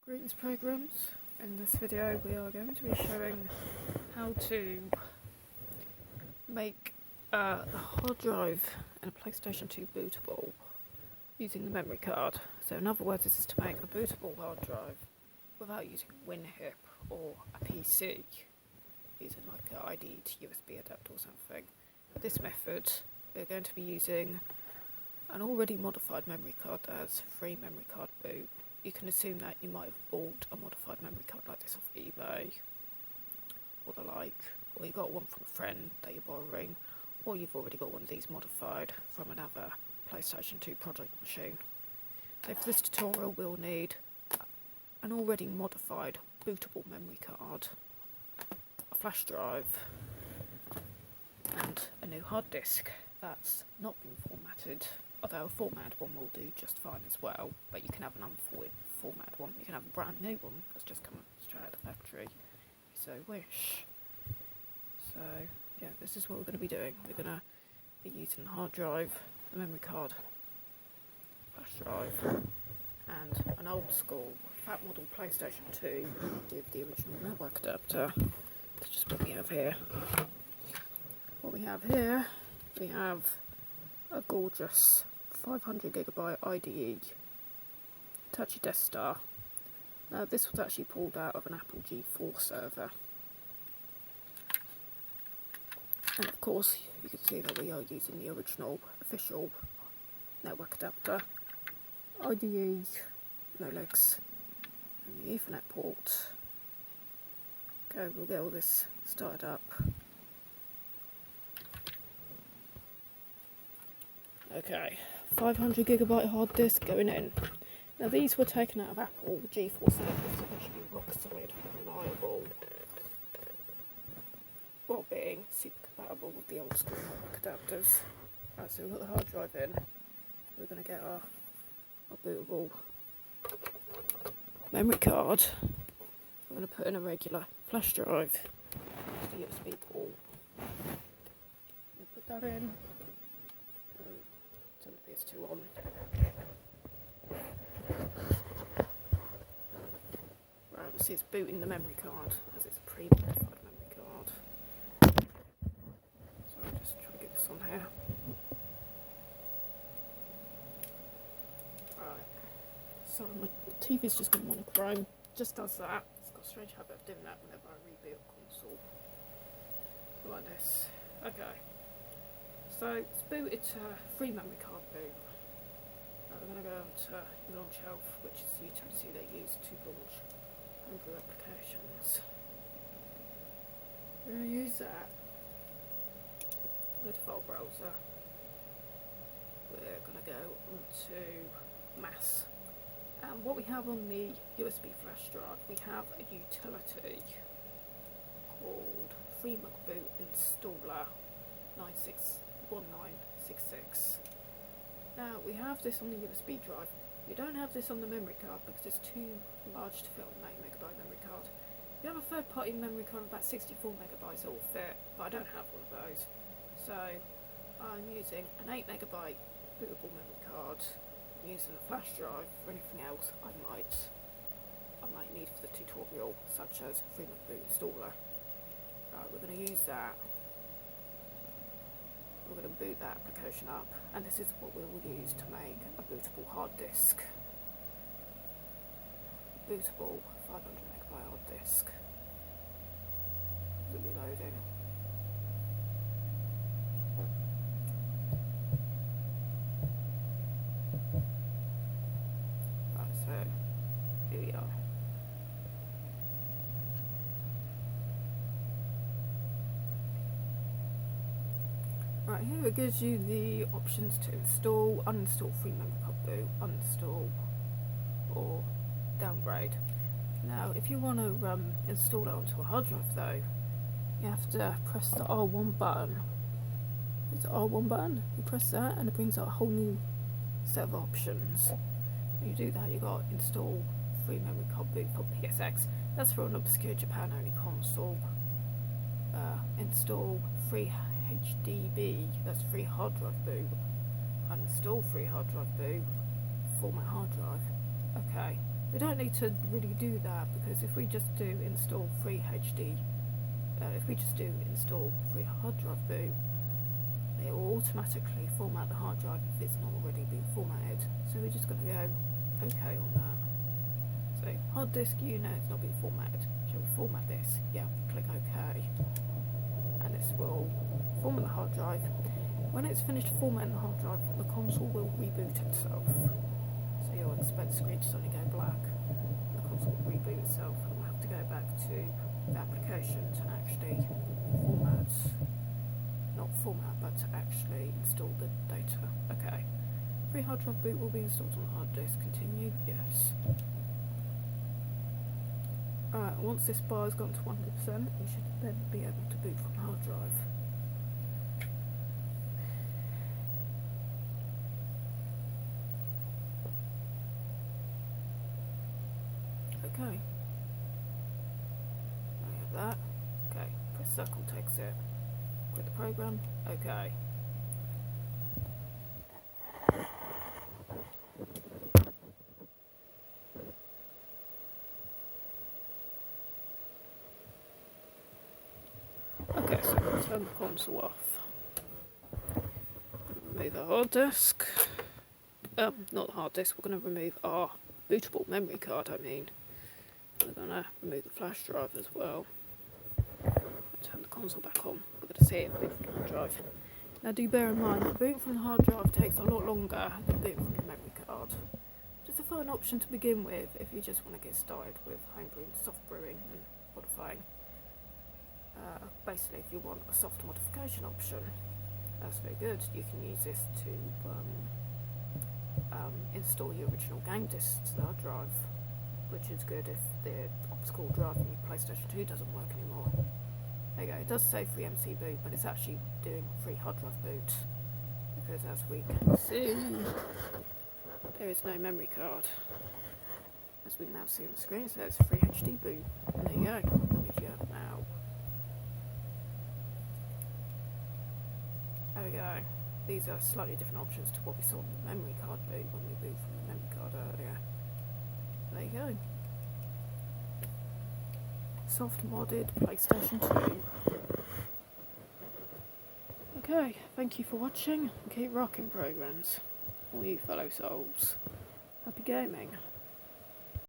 Greetings programs. In this video we are going to be showing how to make a hard drive in a PlayStation 2 bootable using the memory card. So in other words, this is to make a bootable hard drive without using WinHip or a PC, using like an IDE to USB adapter or something. For this method we're going to be using an already modified memory card as free memory card boot. You can assume that you might have bought a modified memory card like this off eBay or the like, or you got one from a friend that you're borrowing, or you've already got one of these modified from another PlayStation 2 project machine. So for this tutorial we'll need an already modified bootable memory card, a flash drive, and a new hard disk that's not been formatted. Although a formatted one will do just fine as well, but you can have an unformatted one. You can have a brand new one that's just come straight out of the factory, if you so wish. So yeah, this is what we're going to be doing. We're going to be using the hard drive, the memory card, flash drive, and an old school fat model PlayStation 2 with the original network adapter. That's just what we have here. What we have here, we have a gorgeous 500GB IDE touchy Death Star. Now this was actually pulled out of an Apple G4 server, and of course you can see that we are using the original official network adapter, IDE, no legs, and the Ethernet port. Okay, we'll get all this started up. Okay, 500GB hard disk going in. Now these were taken out of Apple G4 servers, so they should be rock solid, reliable, while being super compatible with the old school network adapters. Right, so we've got the hard drive in. We're going to get our bootable memory card. We're going to put in a regular flash drive, the USB port. Put that in. Turn the ps2 on. Right, obviously it's booting the memory card as it's a pre-modified memory card. So I'm just trying to get this on here. Right. So my TV's just gone monochrome. Just does that. It's got a strange habit of doing that whenever I reboot a console. Like this. Okay. So it's booted to free memory card boot. Now we're going to go to launch shelf, which is the utility they use to launch homebrew applications. We're going to use that. Go to file browser. We're going to go onto mass. And what we have on the USB flash drive, we have a utility called free mcboot installer 1966. Now we have this on the USB drive. We don't have this on the memory card because it's too large to fit on an 8MB memory card. If you have a third party memory card of about 64MB, it will fit, but I don't have one of those. So I'm using an 8MB bootable memory card. I'm using a flash drive for anything else I might need for the tutorial, such as free mcboot installer. We're going to use that. We're going to boot that application up, and this is what we will use to make a bootable hard disk. Bootable 500MB hard disk. It'll be loading. Right, so here we are. Right, here it gives you the options to install, uninstall free memory card boot, uninstall, or downgrade. Now, if you want to install it onto a hard drive though, you have to press the R1 button. There's the R1 button, you press that and it brings out a whole new set of options. When you do that, you got install free memory card boot for PSX. That's for an obscure Japan only console. Install free HDB, that's free hard drive boot. Uninstall free hard drive boot, format hard drive. Okay, We don't need to really do that, because if we just do install free HD, if we just do install free hard drive boot, it will automatically format the hard drive if it's not already been formatted. So we're just going to go OK on that. So hard disk unit has not been formatted. Shall we format this? Yeah, click OK. And this will format the hard drive. When it's finished formatting the hard drive, the console will reboot itself. So you'll expect the screen to suddenly go black. The console will reboot itself, and we'll have to go back to the application to actually not format, but to actually install the data. Okay. Free hard drive boot will be installed on the hard disk. Continue. Yes. Alright, once this bar has gone to 100%, we should then be able to boot from the hard drive. Okay. I have that. Okay. Press circle to exit. Quit the program. Okay. Okay, so we'll turn the console off. Remove the hard disk. Not the hard disk, we're going to remove our bootable memory card, We're going to remove the flash drive as well. Turn the console back on. We're going to see it boot from the hard drive. Now do bear in mind that boot from the hard drive takes a lot longer than boot from the memory card. Just a fun option to begin with if you just want to get started with homebrewing, soft brewing and modifying. Basically, if you want a soft modification option, that's very good. You can use this to install your original game discs to the hard drive, which is good if the optical drive in your PlayStation 2 doesn't work anymore. There you go, it does say free mcboot, but it's actually doing free hard drive boot, because as we can see, there is no memory card. As we can now see on the screen, it says free HD boot. And there you go, which you have now. There we go. These are slightly different options to what we saw on the memory card boot when we boot from the memory card earlier. There you go. Soft modded PlayStation 2. Okay, thank you for watching, and keep rocking programs, all you fellow souls. Happy gaming.